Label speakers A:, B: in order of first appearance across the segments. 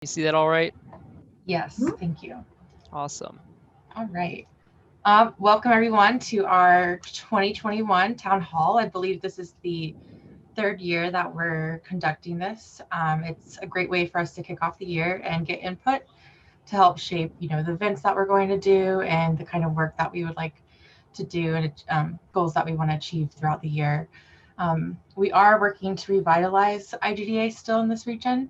A: You see that all right?
B: Yes, thank you.
A: Awesome.
B: All right. Welcome everyone to our 2021 town hall. I believe this is the third year that we're conducting this. It's a great way for us to kick off the year and get input to help shape, the events that we're going to do and the kind of work that we would like to do and goals that we want to achieve throughout the year. We are working to revitalize IGDA still in this region.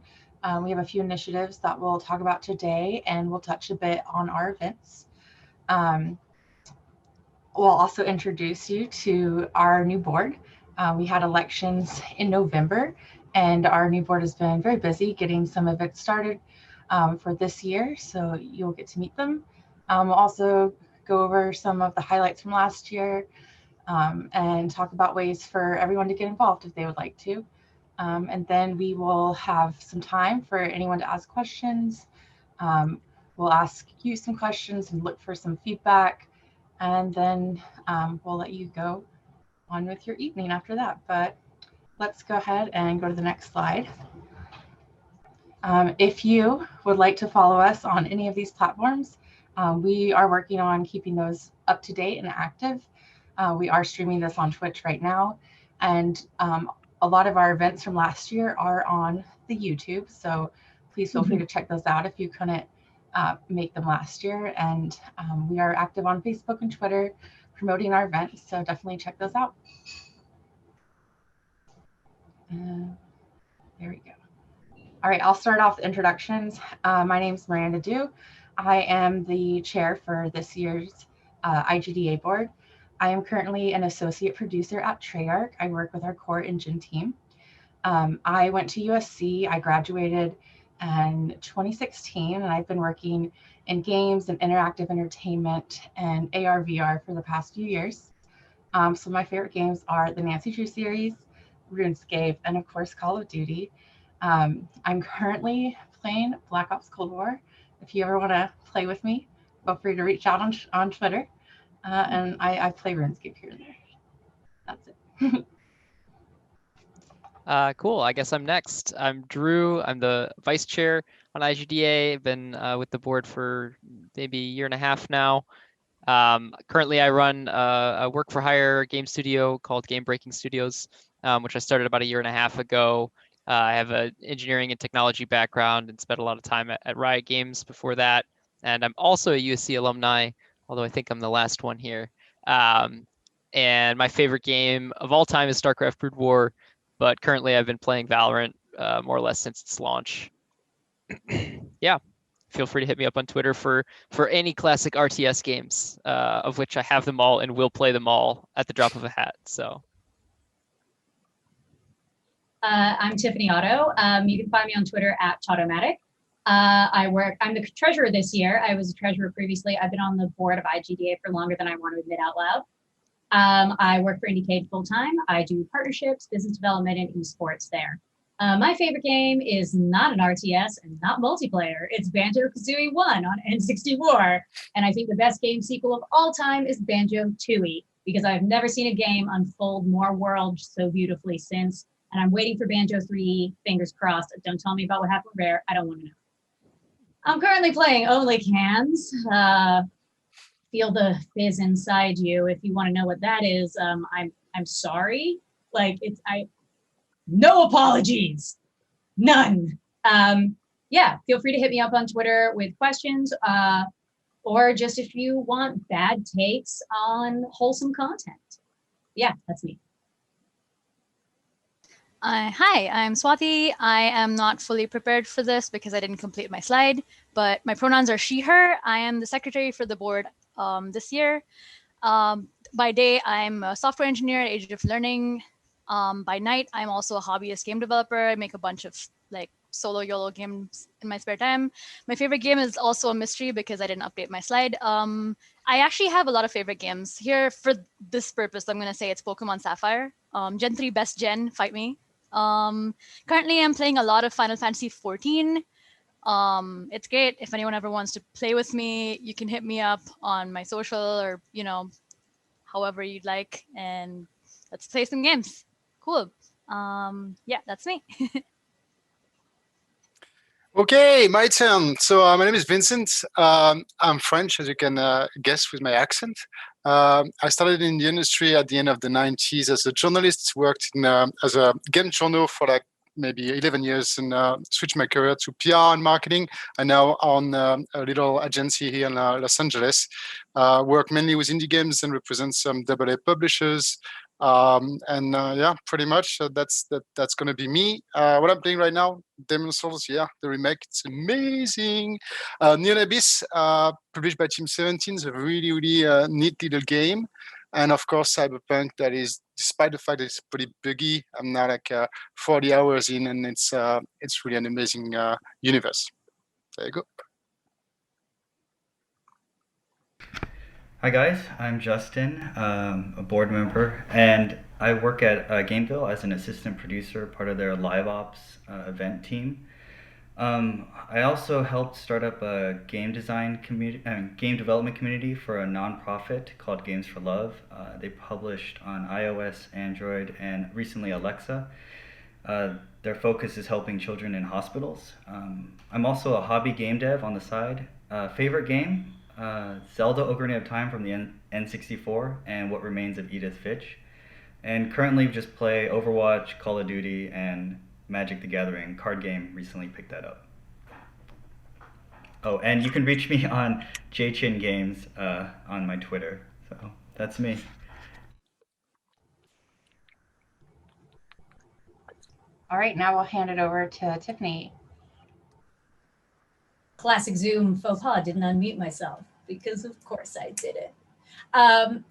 B: We have a few initiatives that we'll talk about today, and we'll touch a bit on our events. Um, we'll also introduce you to our new board. We had elections in November, and our new board has been very busy getting some of it started for this year, so you'll get to meet them. We'll also go over some of the highlights from last year and talk about ways for everyone to get involved if they would like to. And then we will have some time for anyone to ask questions. Um, we'll ask you some questions and look for some feedback, and then we'll let you go on with your evening after that. But let's go ahead and go to the next slide. If you would like to follow us on any of these platforms, we are working on keeping those up to date and active. We are streaming this on Twitch right now, and a lot of our events from last year are on the YouTube. So please feel free to check those out if you couldn't make them last year. And we are active on Facebook and Twitter promoting our events. So definitely check those out. There we go. All right, I'll start off the introductions. My name is Miranda Dew. I am the chair for this year's IGDA board. I am currently an associate producer at Treyarch. I work with our core engine team. I went to USC. I graduated in 2016, and I've been working in games and interactive entertainment and AR VR for the past few years. So my favorite games are the Nancy Drew series, RuneScape, and of course Call of Duty. I'm currently playing Black Ops Cold War. If you ever want to play with me, feel free to reach out on Twitter. And I play RuneScape here and there. That's it.
A: Cool. I guess I'm next. I'm Drew. I'm the vice chair on IGDA. I've been with the board for maybe a year and a half now. Currently, I run a work-for-hire game studio called Game Breaking Studios, which I started about a year and a half ago. I have an engineering and technology background and spent a lot of time at Riot Games before that. And I'm also a USC alumni, although I think I'm the last one here. And my favorite game of all time is StarCraft Brood War, but currently I've been playing Valorant more or less since its launch. Yeah, feel free to hit me up on Twitter for any classic RTS games, of which I have them all and will play them all at the drop of a hat. So.
C: I'm Tiffany Otto. You can find me on Twitter at Tautomatic. I'm the treasurer this year. I was a treasurer previously. I've been on the board of IGDA for longer than I want to admit out loud. I work for IndieCade full-time. I do partnerships, business development, and esports there. My favorite game is not an RTS and not multiplayer. It's Banjo-Kazooie 1 on N64. And I think the best game sequel of all time is Banjo-Tooie, because I've never seen a game unfold more worlds so beautifully since. And I'm waiting for Banjo 3, fingers crossed. Don't tell me about what happened with Rare. I don't want to know. I'm currently playing Only Cans. Feel the fizz inside you. If you want to know what that is, I'm sorry. No apologies, none. Yeah, feel free to hit me up on Twitter with questions, or just if you want bad takes on wholesome content. Yeah, that's me.
D: Hi, I'm Swati. I am not fully prepared for this because I didn't complete my slide, but my pronouns are she, her. I am the secretary for the board this year. By day, I'm a software engineer at Age of Learning. By night, I'm also a hobbyist game developer. I make a bunch of solo YOLO games in my spare time. My favorite game is also a mystery because I didn't update my slide. I actually have a lot of favorite games. Here, for this purpose, I'm going to say it's Pokemon Sapphire. Gen 3 best gen, fight me. Currently, I'm playing a lot of Final Fantasy 14. It's great. If anyone ever wants to play with me, you can hit me up on my social or, however you'd like. And let's play some games. Cool. Yeah, that's me.
E: Okay, my turn. So my name is Vincent. I'm French, as you can guess with my accent. I started in the industry at the end of the 90s as a journalist, worked in, as a game journal for like maybe 11 years and switched my career to PR and marketing. I now own a little agency here in Los Angeles. Work mainly with indie games and represent some AA publishers. Yeah, pretty much that's going to be me. What I'm playing right now, Demon Souls, yeah, the remake, it's amazing. Neon Abyss, published by Team 17, is a really, really neat little game. And of course, Cyberpunk, that is, despite the fact that it's pretty buggy, I'm now like 40 hours in, and it's really an amazing universe. There you go.
F: Hi guys, I'm Justin, a board member, and I work at Gameville as an assistant producer, part of their live ops event team. I also helped start up a game game development community for a nonprofit called Games for Love. They published on iOS, Android, and recently Alexa. Their focus is helping children in hospitals. I'm also a hobby game dev on the side. Favorite game? Zelda Ocarina of Time from the N64 and What Remains of Edith Finch. And currently just play Overwatch, Call of Duty, and Magic the Gathering card game. Recently picked that up. Oh, and you can reach me on JChin Games on my Twitter. So that's me.
B: All right, now we'll hand it over to Tiffany.
C: Classic Zoom faux pas, didn't unmute myself because of course I did it.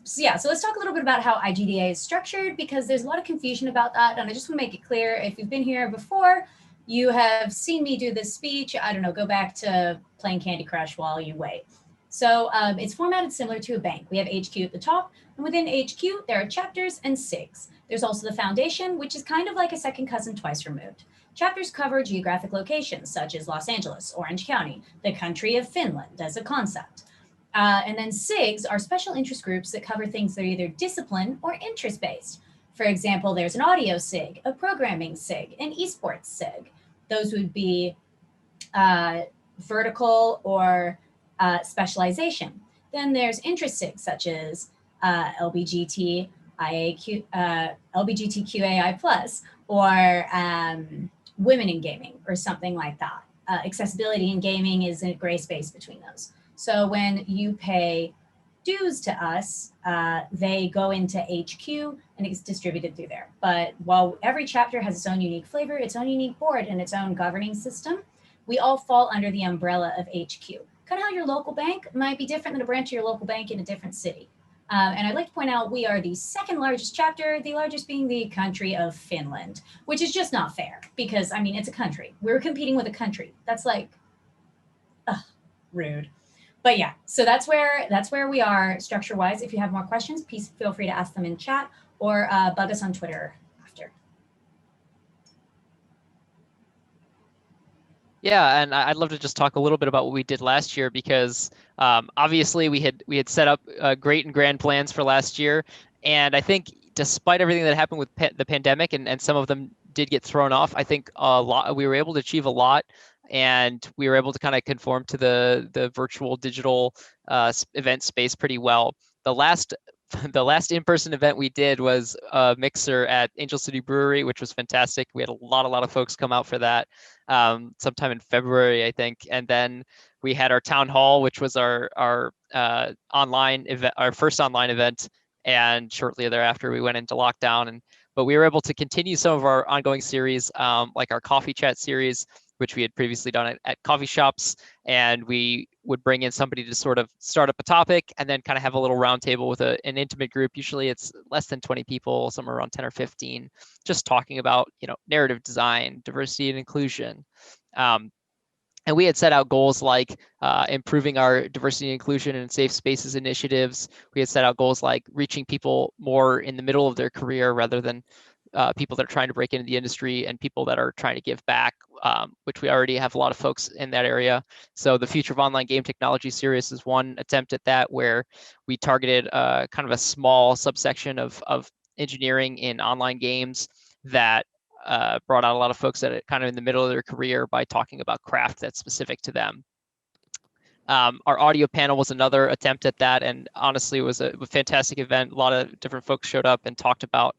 C: So let's talk a little bit about how IGDA is structured because there's a lot of confusion about that. And I just want to make it clear, if you've been here before, you have seen me do this speech. I don't know, go back to playing Candy Crush while you wait. So it's formatted similar to a bank. We have HQ at the top, and within HQ, there are chapters and SIGs. There's also the foundation, which is kind of like a second cousin twice removed. Chapters cover geographic locations such as Los Angeles, Orange County, the country of Finland as a concept. And then SIGs are special interest groups that cover things that are either discipline or interest-based. For example, there's an audio SIG, a programming SIG, an esports SIG. Those would be vertical or specialization. Then there's interest SIGs such as LGBTQAI+, or women in gaming, or something like that. Accessibility in gaming is a gray space between those. So when you pay dues to us, they go into HQ and it's distributed through there. But while every chapter has its own unique flavor, its own unique board, and its own governing system, we all fall under the umbrella of HQ. Kind of how your local bank might be different than a branch of your local bank in a different city. And I'd like to point out we are the second largest chapter, the largest being the country of Finland, which is just not fair because, I mean, it's a country. We're competing with a country. That's like, rude. But yeah, so that's where we are structure-wise. If you have more questions, please feel free to ask them in chat or bug us on Twitter after.
A: Yeah, and I'd love to just talk a little bit about what we did last year because obviously we had set up great and grand plans for last year, and I think despite everything that happened with the pandemic and some of them did get thrown off, I think we were able to achieve a lot, and we were able to kind of conform to the virtual digital event space pretty well. The last in-person event we did was a mixer at Angel City Brewery, which was fantastic. We had a lot of folks come out for that sometime in February, I think. And then we had our town hall, which was our online event, our first online event. And shortly thereafter, we went into lockdown. But we were able to continue some of our ongoing series, like our coffee chat series, which we had previously done at coffee shops. And we would bring in somebody to sort of start up a topic and then kind of have a little roundtable with an intimate group. Usually it's less than 20 people, somewhere around 10 or 15, just talking about, narrative design, diversity and inclusion. And we had set out goals like improving our diversity and inclusion and safe spaces initiatives. We had set out goals like reaching people more in the middle of their career rather than people that are trying to break into the industry and people that are trying to give back, which we already have a lot of folks in that area. So the Future of Online Game Technology series is one attempt at that, where we targeted kind of a small subsection of engineering in online games that brought out a lot of folks that are kind of in the middle of their career by talking about craft that's specific to them. Our audio panel was another attempt at that, and honestly, it was a fantastic event. A lot of different folks showed up and talked about,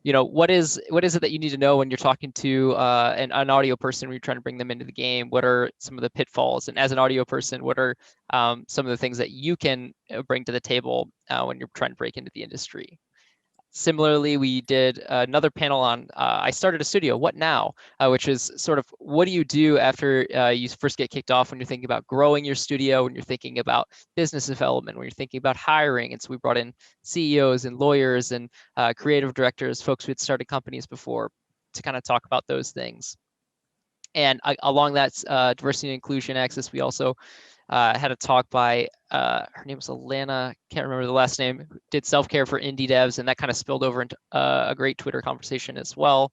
A: what is it that you need to know when you're talking to an audio person when you're trying to bring them into the game? What are some of the pitfalls? And as an audio person, what are some of the things that you can bring to the table when you're trying to break into the industry? Similarly, we did another panel on I started a studio, what now? Which is sort of, what do you do after you first get kicked off when you're thinking about growing your studio, when you're thinking about business development, when you're thinking about hiring? And so we brought in CEOs and lawyers and creative directors, folks who had started companies before, to kind of talk about those things. And along that diversity and inclusion axis, we also had a talk by, her name was Alana, can't remember the last name, did self-care for indie devs, and that kind of spilled over into a great Twitter conversation as well.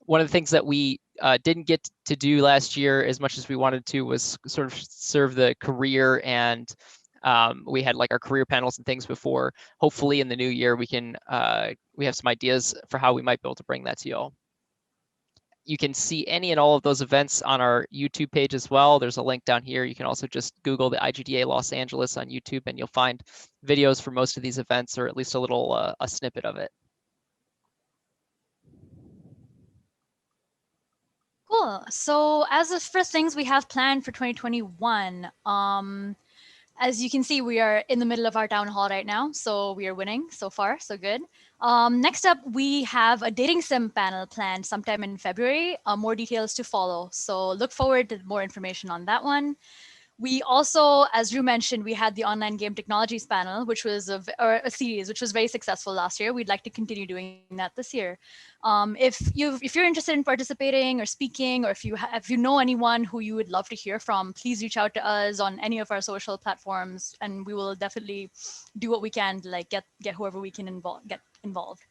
A: One of the things that we didn't get to do last year as much as we wanted to was sort of serve the career, and we had like our career panels and things before. Hopefully in the new year, we have some ideas for how we might be able to bring that to y'all. You can see any and all of those events on our YouTube page as well. There's a link down here. You can also just Google the IGDA Los Angeles on YouTube, and you'll find videos for most of these events, or at least a little a snippet of it.
D: Cool. So as the first things we have planned for 2021, as you can see, we are in the middle of our town hall right now, so we are winning so far, so good. Next up, we have a dating sim panel planned sometime in February. More details to follow, so look forward to more information on that one. We also, as Drew mentioned, we had the online game technologies panel, which was a series which was very successful last year. We'd like to continue doing that this year. If you're interested in participating or speaking, or if you know anyone who you would love to hear from, please reach out to us on any of our social platforms, and we will definitely do what we can to like get whoever we can get involved.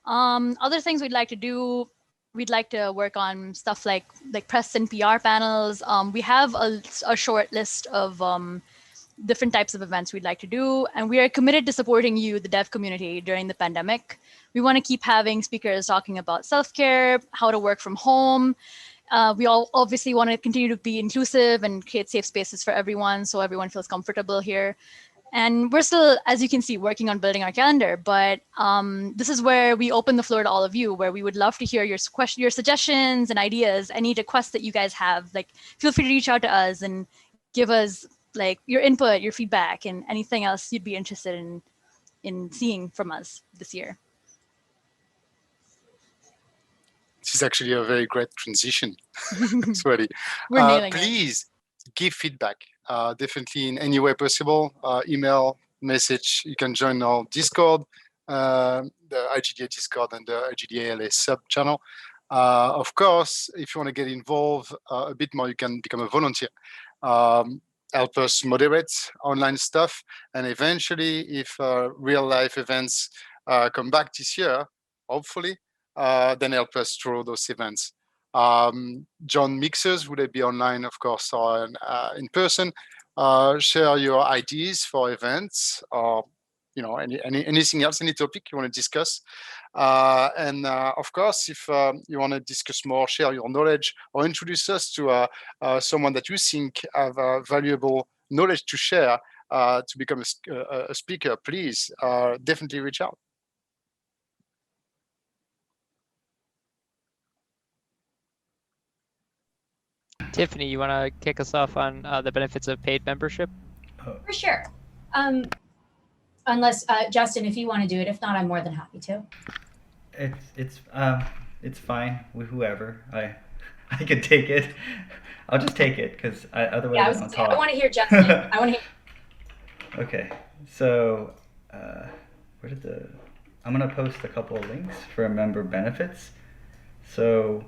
D: Other things we'd like to do. We'd like to work on stuff like press and PR panels. We have a short list of different types of events we'd like to do, and we are committed to supporting you, the dev community, during the pandemic. We want to keep having speakers talking about self-care, how to work from home. We all obviously want to continue to be inclusive and create safe spaces for everyone, so everyone feels comfortable here. And we're still, as you can see, working on building our calendar, but this is where we open the floor to all of you, where we would love to hear your suggestions and ideas, any requests that you guys have. Like, feel free to reach out to us and give us like your input, your feedback, and anything else you'd be interested in seeing from us this year.
E: This is actually a very great transition, Sweaty.
D: We're nailing
E: please give feedback. Definitely in any way possible, email, message. You can join our Discord, the IGDA Discord and the IGDA LA sub channel. Of course, if you want to get involved a bit more, you can become a volunteer. Help us moderate online stuff, and eventually, if real life events come back this year, hopefully, then help us through those events. John mixers, would it be online, of course, or in person? Share your ideas for events, or anything else, any topic you want to discuss. And of course, if you want to discuss more, share your knowledge, or introduce us to someone that you think have valuable knowledge to share to become a speaker, please definitely reach out.
A: Tiffany, you want to kick us off on the benefits of paid membership?
C: For sure. Unless Justin, if you want to do it. If not, I'm more than happy to.
F: It's fine with whoever. I could take it. I'll just take it because otherwise I'll talk.
C: I want to hear Justin. I want to hear.
F: Okay, so I'm gonna post a couple of links for member benefits. So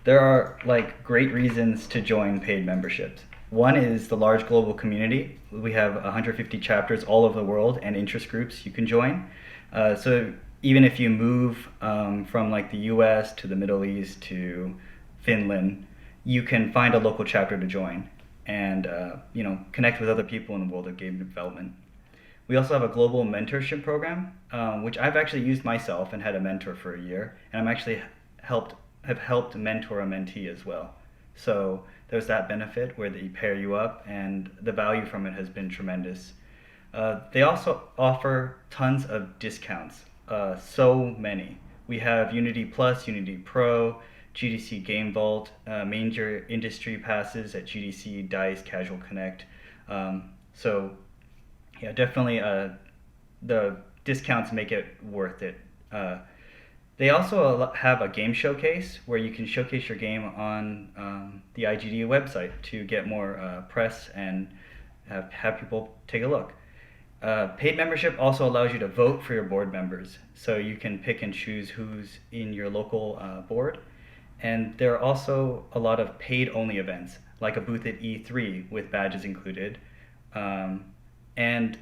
F: there are like great reasons to join paid memberships. One is the large global community. We have 150 chapters all over the world and interest groups you can join. So even if you move from like the US to the Middle East to Finland, you can find a local chapter to join and connect with other people in the world of game development. We also have a global mentorship program, which I've actually used myself and had a mentor for a year, and I'm actually have helped mentor a mentee as well. So there's that benefit where they pair you up, and the value from it has been tremendous. They also offer tons of discounts, so many. We have Unity Plus, Unity Pro, GDC Game Vault, major industry passes at GDC, DICE, Casual Connect. So yeah, definitely the discounts make it worth it. They also have a game showcase where you can showcase your game on the IGDA website to get more press and have people take a look. Paid membership also allows you to vote for your board members, so you can pick and choose who's in your local board. And there are also a lot of paid-only events, like a booth at E3 with badges included. And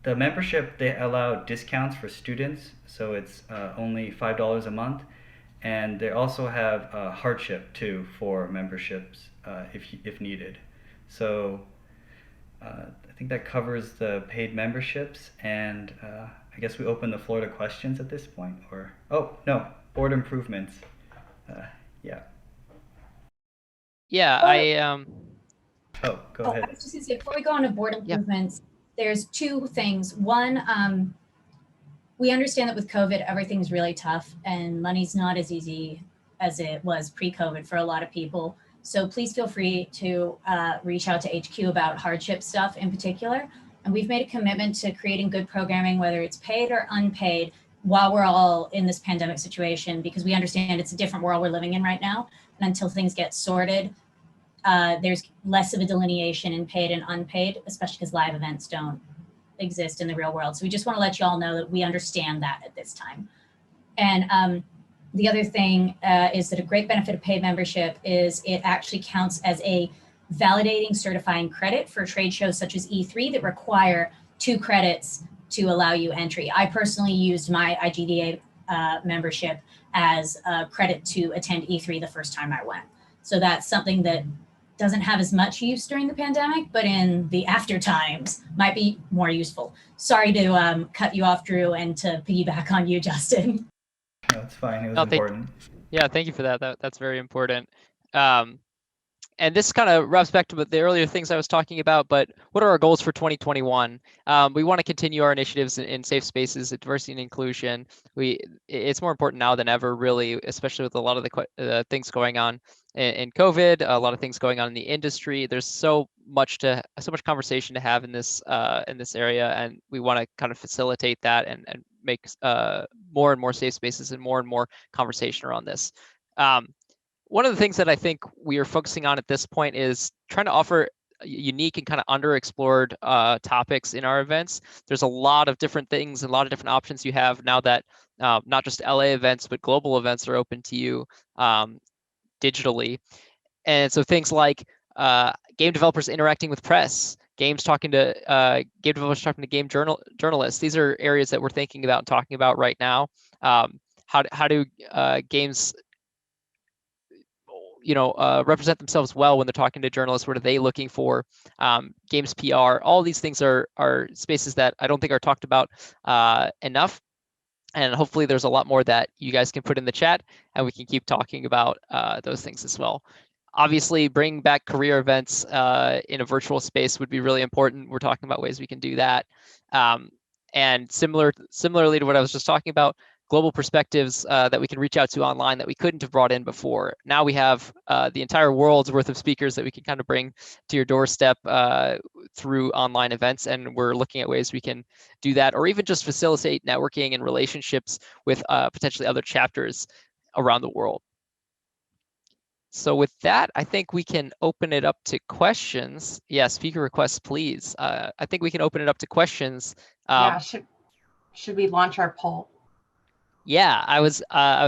F: the membership, they allow discounts for students, so it's only $5 a month. And they also have hardship too for memberships if needed. So I think that covers the paid memberships, and I guess we open the floor to questions at this point. Or no, board improvements. Yeah.
A: Yeah,
F: Oh, go ahead.
C: I was just gonna say, before we go on to board improvements, there's two things. One, we understand that with COVID, everything's really tough and money's not as easy as it was pre-COVID for a lot of people. So please feel free to reach out to HQ about hardship stuff in particular. And we've made a commitment to creating good programming, whether it's paid or unpaid, while we're all in this pandemic situation, because we understand it's a different world we're living in right now. And until things get sorted, there's less of a delineation in paid and unpaid, especially because live events don't exist in the real world. So we just want to let you all know that we understand that at this time. And the other thing is that a great benefit of paid membership is it actually counts as a validating certifying credit for trade shows such as E3 that require 2 credits to allow you entry. I personally used my IGDA membership as a credit to attend E3 the first time I went. So that's something that doesn't have as much use during the pandemic, but in the after times might be more useful. Sorry to cut you off, Drew, and to piggyback on you, Justin.
F: No, it's fine. It was important.
A: Yeah, thank you for that. That's very important. And this kind of wraps back to the earlier things I was talking about, but what are our goals for 2021? We want to continue our initiatives in safe spaces, diversity and inclusion. It's more important now than ever, really, especially with a lot of the things going on in COVID, a lot of things going on in the industry. There's so much conversation to have in this area, and we want to kind of facilitate that and make more and more safe spaces and more conversation around this. One of the things that I think we are focusing on at this point is trying to offer unique and kind of underexplored topics in our events. There's a lot of different things, a lot of different options you have now that not just LA events, but global events are open to you digitally. And so things like game developers interacting with press, game developers talking to game journalists. These are areas that we're thinking about and talking about right now. How do games represent themselves well when they're talking to journalists? What are they looking for? Games PR, all these things are spaces that I don't think are talked about enough. And hopefully there's a lot more that you guys can put in the chat and we can keep talking about those things as well. Obviously, bringing back career events in a virtual space would be really important. We're talking about ways we can do that. And similarly to what I was just talking about, global perspectives that we can reach out to online that we couldn't have brought in before. Now we have the entire world's worth of speakers that we can kind of bring to your doorstep through online events, and we're looking at ways we can do that, or even just facilitate networking and relationships with potentially other chapters around the world. So with that, I think we can open it up to questions. Yeah, speaker requests, please. I think we can open it up to questions.
B: Yeah, should we launch our poll?
A: Yeah, I was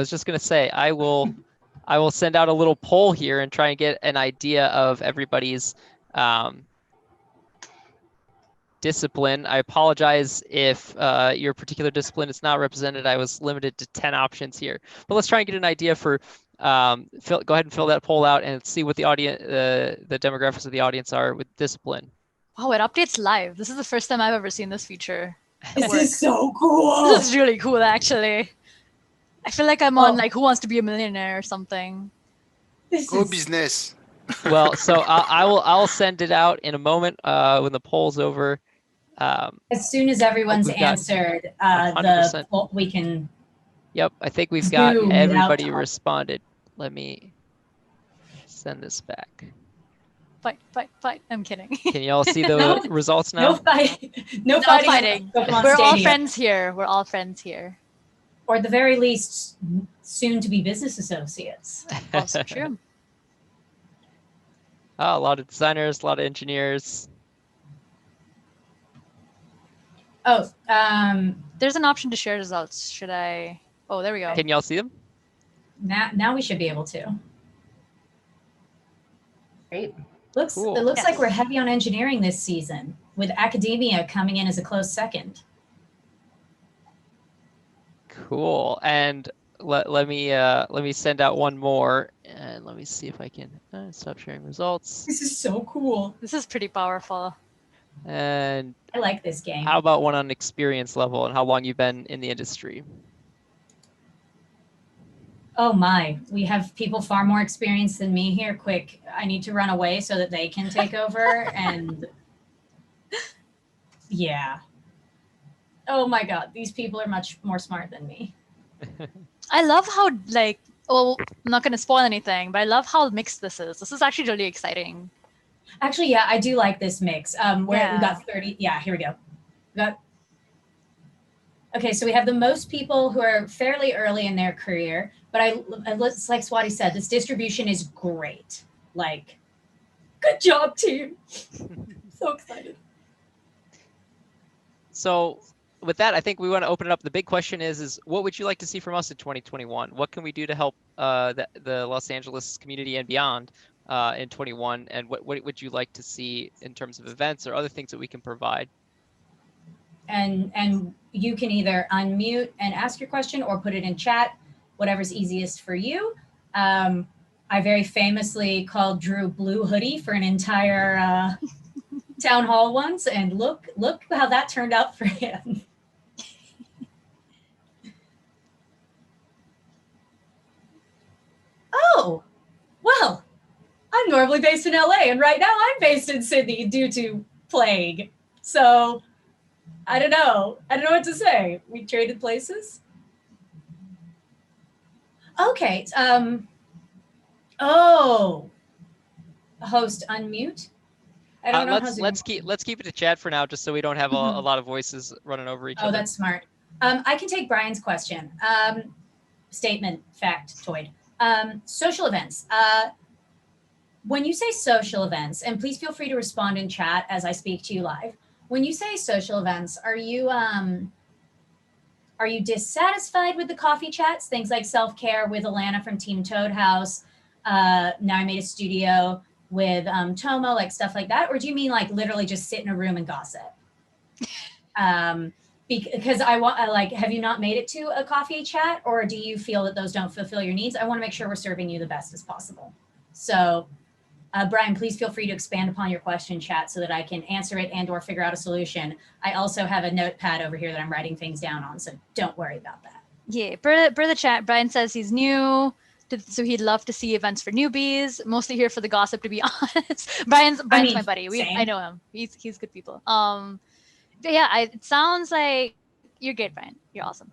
A: just gonna say I will send out a little poll here and try and get an idea of everybody's discipline. I apologize if your particular discipline is not represented. I was limited to 10 options here, but let's try and get an idea for. Go ahead and fill that poll out and see what the audience, the demographics of the audience are with discipline.
D: Wow, it updates live. This is the first time I've ever seen this feature.
C: This is so cool.
D: This is really cool, actually. I feel like I'm on like Who Wants to Be a Millionaire or something.
E: Go business.
A: Well, so I'll send it out in a moment when the poll's over.
C: As soon as everyone's
A: we've got
C: answered,
A: 100%.
C: we can.
A: Yep, I think we've got
C: Zoom
A: everybody
C: without
A: responded. Let me send this back.
D: Fight. I'm kidding.
A: Can you all see the
C: No,
A: results
C: No
A: now?
C: fighting. No
D: No
C: fighting.
D: fighting.
C: Pokemon
D: We're all
C: Stadium.
D: friends here. We're all friends here.
C: Or at the very least, soon to be business associates.
D: Also true.
A: Oh, a lot of designers, a lot of engineers.
C: Oh,
D: There's an option to share results. Should I? Oh, there we go.
A: Can y'all see them?
C: now we should be able to.
B: Great.
A: Cool.
C: It looks
D: Yes.
C: like we're heavy on engineering this season, with academia coming in as a close second.
A: Cool. And let me send out one more, and let me see if I can stop sharing results.
C: This is so cool.
D: This is pretty powerful.
A: And
C: I like this game.
A: how about one on experience level and how long you've been in the industry?
C: Oh my, we have people far more experienced than me here. Quick, I need to run away so that they can take over. And yeah. Oh my God, these people are much more smart than me.
D: I love how like. Oh, I'm not gonna spoil anything, but I love how mixed this is. This is actually really exciting.
C: Actually, yeah, I do like this mix. Where
D: Yeah.
C: we got 30. Yeah, here we go. Okay, so we have the most people who are fairly early in their career, but it's like Swati said, this distribution is great. Like, good job, team. So excited.
A: So with that, I think we want to open it up. The big question is what would you like to see from us in 2021? What can we do to help the Los Angeles community and beyond in 21? And what would you like to see in terms of events or other things that we can provide?
C: And you can either unmute and ask your question or put it in chat, whatever's easiest for you. I very famously called Drew Blue Hoodie for an entire town hall once, and look how that turned out for him. Oh, well, I'm normally based in LA, and right now I'm based in Sydney due to plague. So I don't know what to say. We traded places. Okay. Host unmute. I don't know.
A: Let's keep it to chat for now, just so we don't have a lot of voices running over each other.
C: Oh, that's smart. I can take Brian's question. Statement, factoid. Social events. When you say social events, and please feel free to respond in chat as I speak to you live. When you say social events, are you dissatisfied with the coffee chats? Things like self-care with Alana from Team Toad House. Now I made a studio with Tomo, like stuff like that. Or do you mean like literally just sit in a room and gossip? Because have you not made it to a coffee chat, or do you feel that those don't fulfill your needs? I want to make sure we're serving you the best as possible. So Brian, please feel free to expand upon your question chat so that I can answer it and or figure out a solution. I also have a notepad over here that I'm writing things down on, so don't worry about that.
D: Yeah, per the chat, Brian says he's new, so he'd love to see events for newbies. Mostly here for the gossip, to be honest. Brian's my buddy. I know him. He's good people. Yeah, it sounds like you're great, Brian. You're awesome.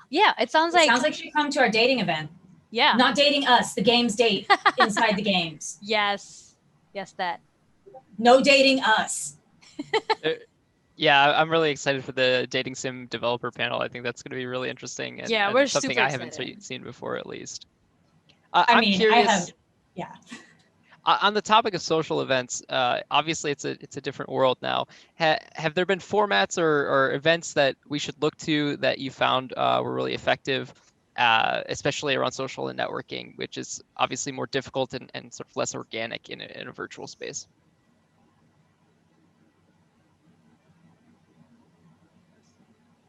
D: Yeah, it sounds like
C: you should come to our dating event.
D: Yeah.
C: Not dating us, the games date inside the games.
D: Yes, that.
C: No dating us.
A: Yeah, I'm really excited for the dating sim developer panel. I think that's going to be really interesting. And,
D: yeah,
A: and
D: we're
A: something
D: super
A: I haven't
D: excited.
A: seen before, at least.
C: I'm curious.
A: I have.
C: Yeah.
A: On the topic of social events, obviously it's a different world now. Have there been formats or events that we should look to that you found were really effective, especially around social and networking, which is obviously more difficult and sort of less organic in a virtual space?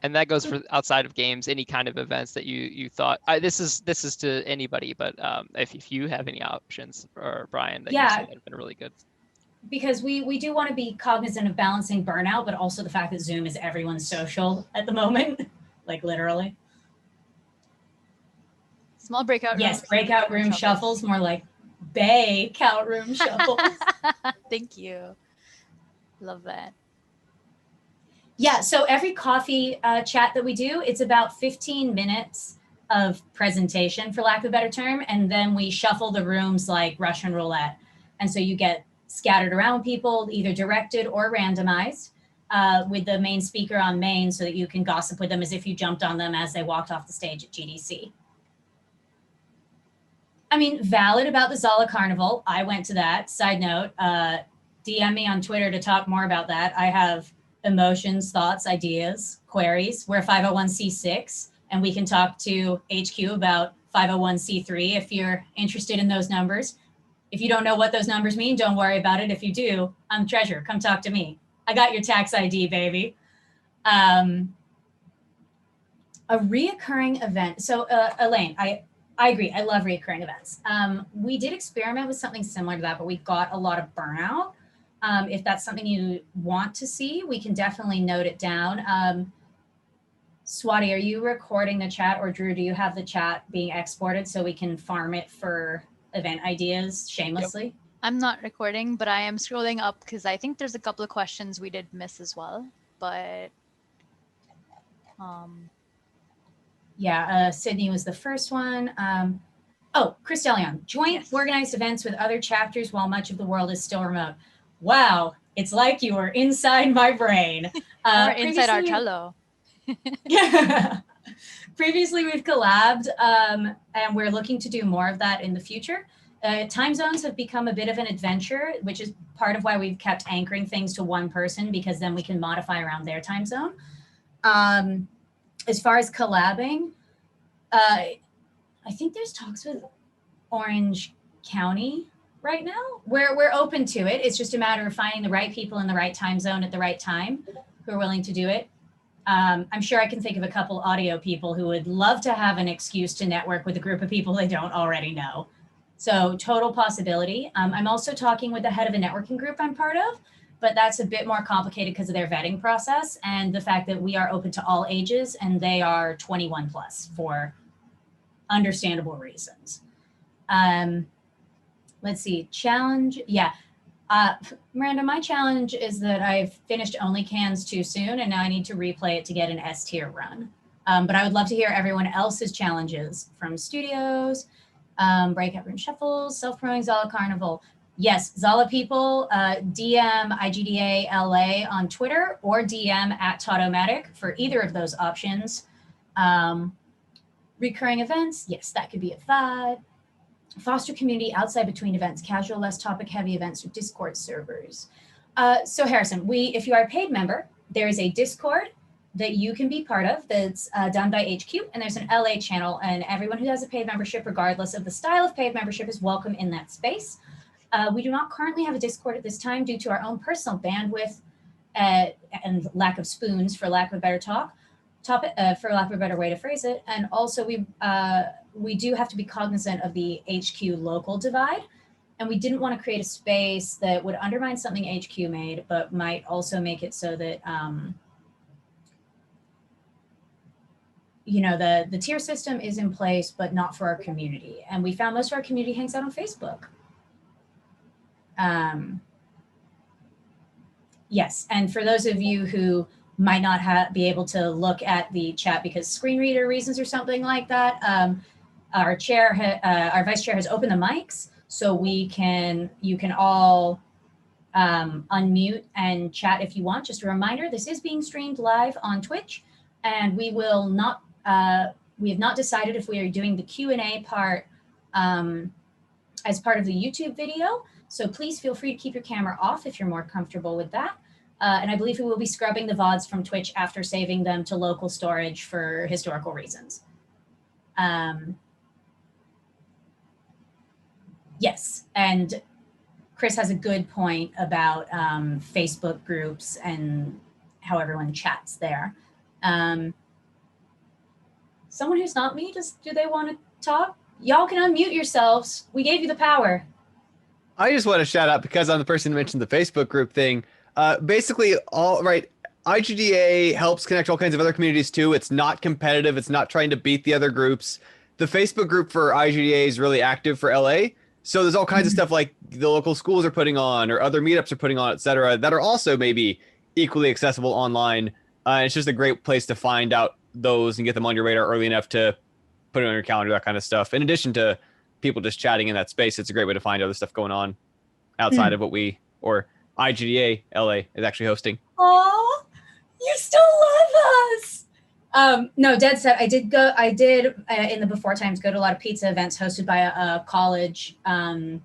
A: And that goes for outside of games, any kind of events that you thought this is to anybody, but if you have any options, or Brian, that you said that have been really good.
C: Because we do want to be cognizant of balancing burnout, but also the fact that Zoom is everyone's social at the moment, like literally.
D: Small breakout
C: Yes,
D: rooms.
C: breakout room shuffles, more like bay count room shuffles.
D: Thank you. Love that.
C: Yeah, so every coffee chat that we do, it's about 15 minutes of presentation, for lack of a better term, and then we shuffle the rooms like Russian roulette. And so you get scattered around people, either directed or randomized, with the main speaker on main so that you can gossip with them as if you jumped on them as they walked off the stage at GDC. I mean, valid about the Zala Carnival. I went to that. Side note, DM me on Twitter to talk more about that. I have emotions, thoughts, ideas, queries. We're 501c6, and we can talk to HQ about 501c3 if you're interested in those numbers. If you don't know what those numbers mean, don't worry about it. If you do, I'm the treasurer. Come talk to me. I got your tax ID, baby. A reoccurring event. So, Elaine, I agree. I love reoccurring events. We did experiment with something similar to that, but we got a lot of burnout. If that's something you want to see, we can definitely note it down. Swati, are you recording the chat, or Drew, do you have the chat being exported so we can farm it for event ideas shamelessly?
D: Yep. I'm not recording, but I am scrolling up because I think there's a couple of questions we did miss as well. But
C: yeah, Sydney was the first one. Oh, Chris DeLeon, joint organized events with other chapters while much of the world is still remote. Wow, it's like you were inside my brain.
D: Or inside our cello.
C: Yeah. Previously, we've collabed, and we're looking to do more of that in the future. Time zones have become a bit of an adventure, which is part of why we've kept anchoring things to one person, because then we can modify around their time zone. As far as collabing, I think there's talks with Orange County right now. We're open to it. It's just a matter of finding the right people in the right time zone at the right time who are willing to do it. I'm sure I can think of a couple audio people who would love to have an excuse to network with a group of people they don't already know. So total possibility. I'm also talking with the head of a networking group I'm part of, but that's a bit more complicated because of their vetting process and the fact that we are open to all ages and they are 21 plus for understandable reasons. Let's see, challenge. Yeah. Miranda, my challenge is that I've finished Only Cans too soon and now I need to replay it to get an S tier run. But I would love to hear everyone else's challenges from studios, breakout room shuffles, self-promoting Zala Carnival. Yes, Zala people, DM IGDA LA on Twitter or DM at Tautomatic for either of those options. Recurring events, yes, that could be at 5. Foster community outside between events, casual, less topic heavy events or Discord servers. So Harrison, if you are a paid member, there is a Discord that you can be part of that's done by HQ, and there's an LA channel, and everyone who has a paid membership, regardless of the style of paid membership, is welcome in that space. We do not currently have a Discord at this time due to our own personal bandwidth and lack of spoons, for lack of a better for lack of a better way to phrase it. And also we do have to be cognizant of the HQ local divide. And we didn't want to create a space that would undermine something HQ made, but might also make it so that, you know, the tier system is in place, but not for our community. And we found most of our community hangs out on Facebook. Yes, and for those of you who might not be able to look at the chat because screen reader reasons or something like that, our vice chair has opened the mics, so you can all unmute and chat if you want. Just a reminder, this is being streamed live on Twitch, and we have not decided if we are doing the Q&A part as part of the YouTube video. So please feel free to keep your camera off if you're more comfortable with that. And I believe we will be scrubbing the VODs from Twitch after saving them to local storage for historical reasons. Yes, and Chris has a good point about Facebook groups and how everyone chats there. Someone who's not me, do they want to talk? Y'all can unmute yourselves. We gave you the power.
G: I just want to shout out, because I'm the person who mentioned the Facebook group thing. Basically, IGDA helps connect all kinds of other communities too. It's not competitive. It's not trying to beat the other groups. the Facebook group for IGDA is really active for LA. So there's all kinds of stuff like the local schools are putting on or other meetups are putting on, et cetera, that are also maybe equally accessible online. It's just a great place to find out those and get them on your radar early enough to put it on your calendar, that kind of stuff. In addition to people just chatting in that space, it's a great way to find other stuff going on outside of what IGDA LA is actually hosting.
C: Oh, you still love us. No, dead set. I did in the before times go to a lot of pizza events hosted by a college on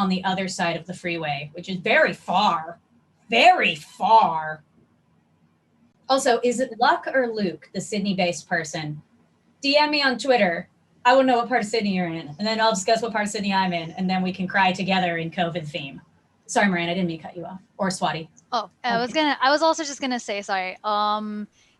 C: the other side of the freeway, which is very far. Also, is it Luck or Luke, the Sydney-based person? DM me on Twitter. I will know what part of Sydney you're in, and then I'll discuss what part of Sydney I'm in, and then we can cry together in COVID theme. Sorry, Miranda, I didn't mean to cut you off. Or Swati.
D: Oh, I was also just gonna say, sorry.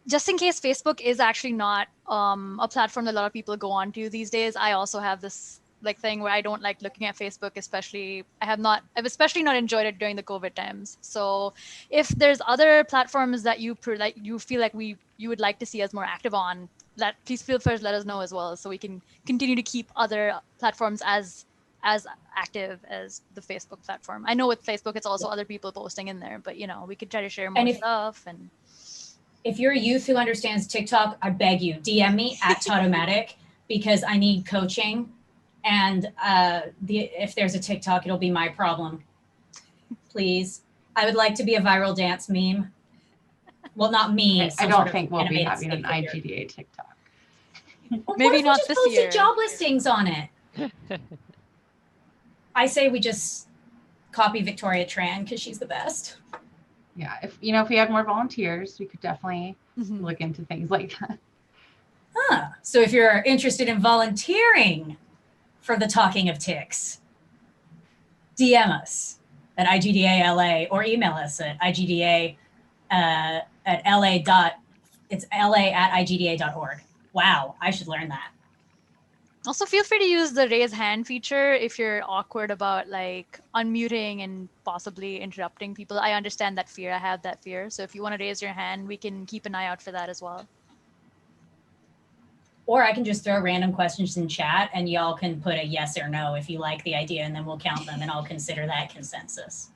D: Just in case Facebook is actually not a platform that a lot of people go on to these days, I also have this like thing where I don't like looking at Facebook, especially I've especially not enjoyed it during the COVID times. So if there's other platforms that you feel like you would like to see us more active on, that please feel free to let us know as well, so we can continue to keep other platforms as active as the Facebook platform. I know with Facebook it's also other people posting in there, but we could try to share more stuff. And
C: if you're a youth who understands TikTok, I beg you, DM me at Tautomatic because I need coaching. And if there's a TikTok, it'll be my problem. Please. I would like to be a viral dance meme. Well, not me.
B: I don't think we'll be having an IGDA TikTok.
C: Well,
D: maybe not this year.
C: Posted job listings on it. I say we just copy Victoria Tran because she's the best.
B: Yeah, if we had more volunteers, we could definitely look into things like that.
C: So if you're interested in volunteering for the Talking of Ticks, DM us at IGDA LA or email us at IGDA at LA. It's LA@IGDA.org. Wow, I should learn that.
D: Also, feel free to use the raise hand feature if you're awkward about like unmuting and possibly interrupting people. I understand that fear. I have that fear. So if you want to raise your hand, we can keep an eye out for that as well.
C: Or I can just throw random questions in chat and y'all can put a yes or no if you like the idea, and then we'll count them and I'll consider that consensus.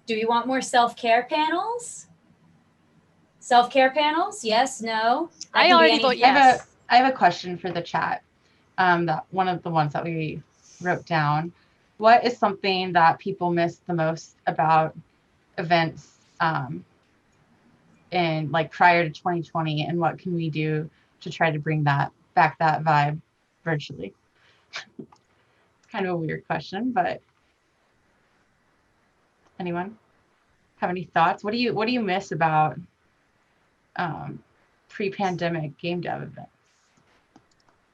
C: Do we want more self-care panels? Self-care panels? Yes, no?
D: I already vote yes.
B: I have a question for the chat. That one of the ones that we wrote down. What is something that people miss the most about events in like prior to 2020, and what can we do to try to bring that vibe virtually? It's kind of a weird question, but anyone have any thoughts? What do you miss about pre-pandemic game dev events?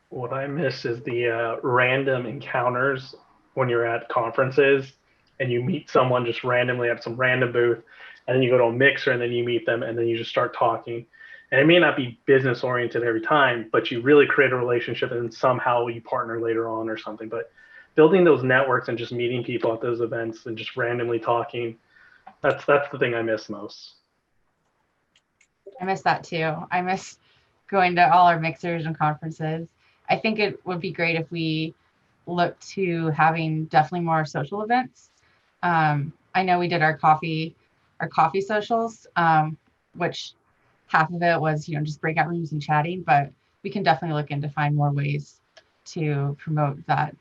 H: What I miss is the random encounters when you're at conferences and you meet someone just randomly at some random booth, and then you go to a mixer and then you meet them and then you just start talking. And it may not be business oriented every time, but you really create a relationship and somehow you partner later on or something. But building those networks and just meeting people at those events and just randomly talking, that's the thing I miss most.
B: I miss that too. I miss going to all our mixers and conferences. I think it would be great if we looked to having definitely more social events. I know we did our coffee socials, which half of it was, just breakout rooms and chatting, but we can definitely look into find more ways to promote that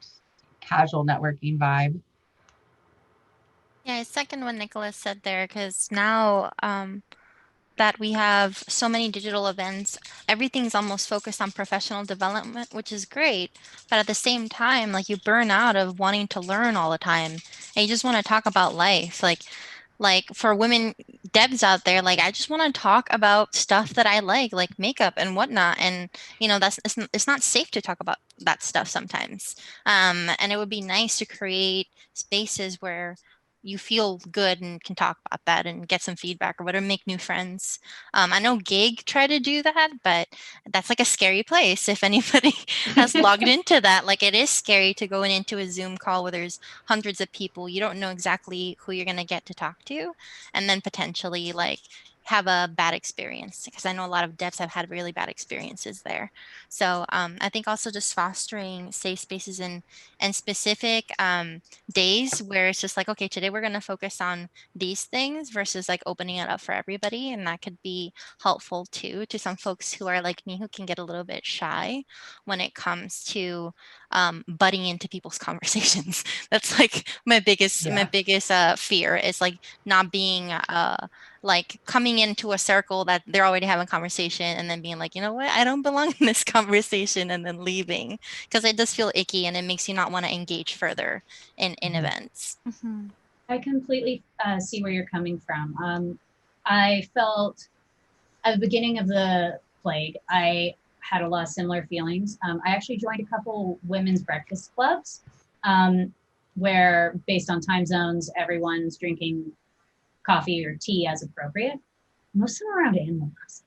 B: casual networking vibe.
I: Yeah, I second what Nicholas said there, because now that we have so many digital events, everything's almost focused on professional development, which is great. But at the same time, like, you burn out of wanting to learn all the time and you just want to talk about life. Like for women devs out there, like, I just want to talk about stuff that I like makeup and whatnot. And, it's not safe to talk about that stuff sometimes. And it would be nice to create spaces where you feel good and can talk about that and get some feedback or whatever, make new friends. I know Gig tried to do that, but that's like a scary place. If anybody has logged into that, like, it is scary to go into a Zoom call where there's hundreds of people. You don't know exactly who you're going to get to talk to, and then potentially like have a bad experience, because I know a lot of devs have had really bad experiences there. So I think also just fostering safe spaces and specific days where it's just like, okay, today we're going to focus on these things versus like opening it up for everybody. And that could be helpful too to some folks who are like me, who can get a little bit shy when it comes to butting into people's conversations. That's like my biggest fear is like not being like coming into a circle that they're already having conversation and then being like, you know what, I don't belong in this conversation, and then leaving, because it does feel icky and it makes you not want to engage further in events.
C: I completely see where you're coming from. I felt at the beginning of the plague, I had a lot of similar feelings. I actually joined a couple women's breakfast clubs where, based on time zones, everyone's drinking coffee or tea as appropriate. Most of them around animals.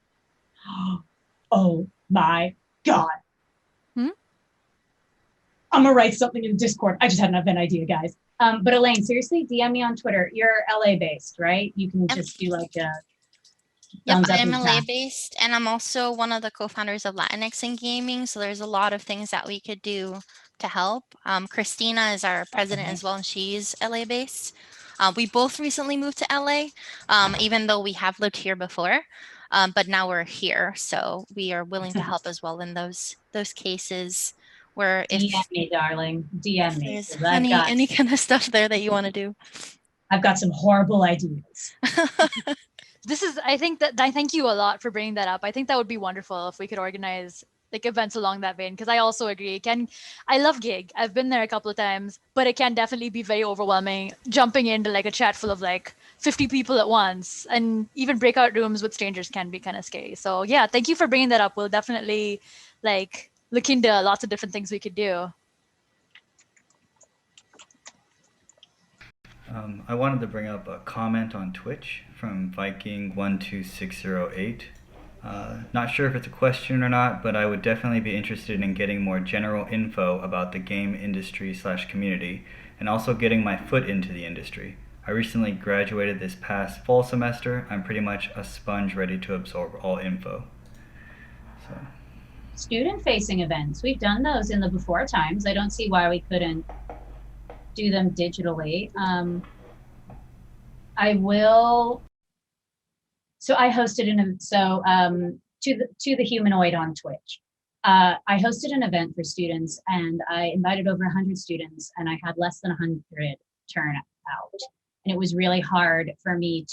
C: Oh my God. I'm gonna write something in Discord. I just had an event idea, guys. But Elaine, seriously, DM me on Twitter. You're LA based, right? You can just do like a
I: Yep, I'm LA based, and I'm also one of the co-founders of Latinx in Gaming. So there's a lot of things that we could do to help. Christina is our president as well, and she's LA based. We both recently moved to LA, even though we have lived here before, but now we're here. So we are willing to help as well in those cases where if
C: DM me, darling, DM me.
I: there's any kind of stuff there that you want to do.
C: I've got some horrible ideas.
D: I thank you a lot for bringing that up. I think that would be wonderful if we could organize like events along that vein, because I also agree. I love gig. I've been there a couple of times, but it can definitely be very overwhelming jumping into like a chat full of like 50 people at once, and even breakout rooms with strangers can be kind of scary. So yeah, thank you for bringing that up. We'll definitely like look into lots of different things we could do.
F: I wanted to bring up a comment on Twitch from Viking12608. Not sure if it's a question or not, but I would definitely be interested in getting more general info about the game industry / community, and also getting my foot into the industry. I recently graduated this past fall semester. I'm pretty much a sponge ready to absorb all info. So.
C: Student-facing events, we've done those in the before times. I don't see why we couldn't do them digitally. I hosted to the humanoid on Twitch. I hosted an event for students, and I invited over 100 students, and I had less than 100 turn out. And it was really hard for me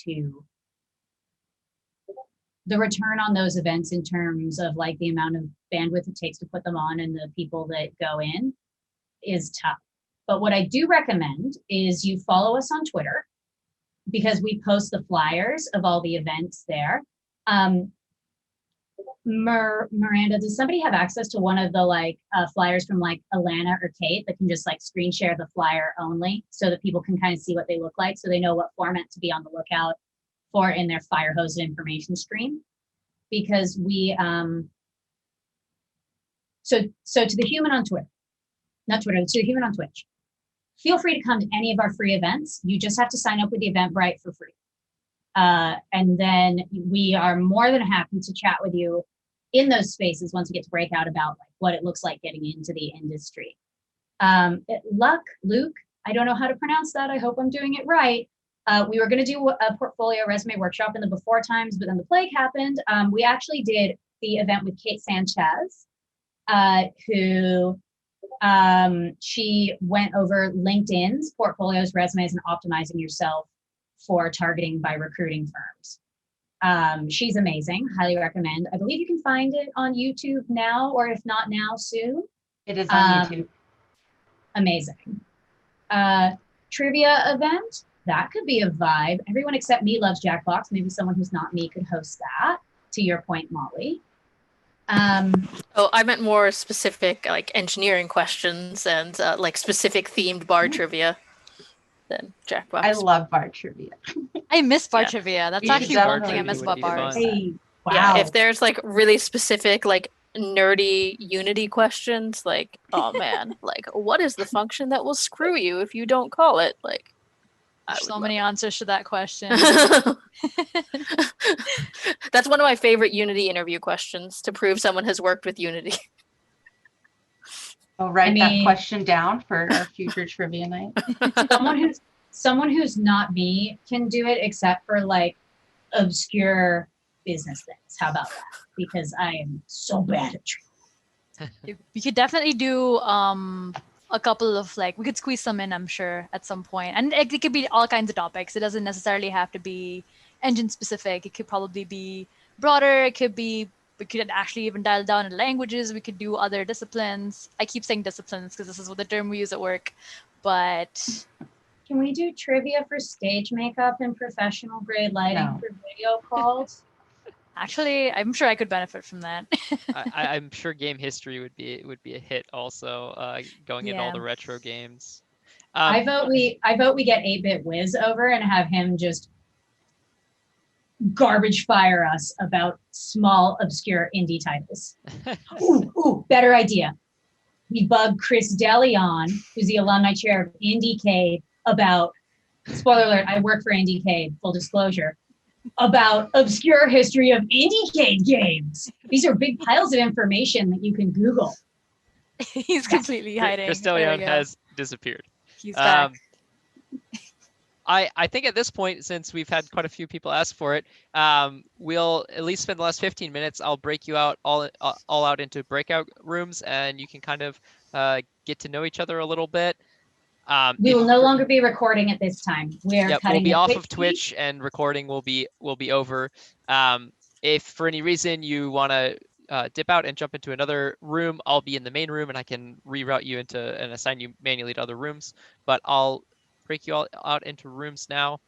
C: the return on those events in terms of like the amount of bandwidth it takes to put them on and the people that go in is tough. But what I do recommend is you follow us on Twitter, because we post the flyers of all the events there. Miranda, does somebody have access to one of the flyers from like Alana or Kate that can just like screen share the flyer only so that people can kind of see what they look like, so they know what format to be on the lookout for in their fire hose information stream? Because we, so to the human on Twitter, not Twitter, to the human on Twitch, feel free to come to any of our free events. You just have to sign up with the Eventbrite for free. And then we are more than happy to chat with you in those spaces once we get to break out about like what it looks like getting into the industry. Luke, I don't know how to pronounce that. I hope I'm doing it right. We were going to do a portfolio resume workshop in the before times, but then the plague happened. We actually did the event with Kate Sanchez, who she went over LinkedIn's portfolios, resumes, and optimizing yourself for targeting by recruiting firms. She's amazing, highly recommend. I believe you can find it on YouTube now, or if not now, soon.
B: It is on YouTube.
C: Amazing. Trivia event, that could be a vibe. Everyone except me loves Jackbox. Maybe someone who's not me could host that, to your point, Molly.
J: I meant more specific, like engineering questions and like specific themed bar trivia than Jackbox.
B: I love bar trivia.
D: I miss bar trivia. That's
B: You
D: actually
B: should
D: one thing I
B: definitely
D: miss about bars.
C: Hey, wow.
J: Yeah, if there's like really specific, like nerdy Unity questions, like, oh man, like what is the function that will screw you if you don't call it? Like, I
D: So
J: would
D: many
J: love
D: answers to that question.
J: it. That's one of my favorite Unity interview questions to prove someone has worked with Unity.
B: I'll write that
C: mean-
B: question down for our future trivia night.
C: someone who's not me can do it, except for like obscure business things. How about that? Because I am so bad at trivia.
D: We could definitely do a couple of like we could squeeze some in, I'm sure, at some point. And it could be all kinds of topics. It doesn't necessarily have to be engine specific. It could probably be broader. It could be we could actually even dial down in languages. We could do other disciplines. I keep saying disciplines because this is what the term we use at work. But
C: Can we do trivia for stage makeup and professional grade lighting
B: No.
C: for video calls?
D: actually, I'm sure I could benefit from that.
A: I'm sure game history would be a hit also, going into all
D: Yeah.
A: the retro games.
C: I vote we get 8-Bit Wiz over and have him just garbage fire us about small obscure indie titles. Ooh, better idea. We bug Chris DeLeon, who's the alumni chair of IndieCade, about, spoiler alert, I work for IndieCade, full disclosure, about obscure history of IndieCade games. These are big piles of information that you can Google.
D: He's completely hiding.
A: Chris
D: There we
A: DeLeon
D: go.
A: has disappeared.
D: He's back.
A: I think at this point, since we've had quite a few people ask for it, we'll at least spend the last 15 minutes. I'll break you out all out into breakout rooms, and you can kind of get to know each other a little bit.
C: We will no longer be recording at this time. We're
A: Yep,
C: cutting
A: we'll be
C: it
A: off
C: quick.
A: of Twitch, and recording will be over. If for any reason you want to dip out and jump into another room, I'll be in the main room, and I can reroute you into and assign you manually to other rooms. But I'll break you all out into rooms now.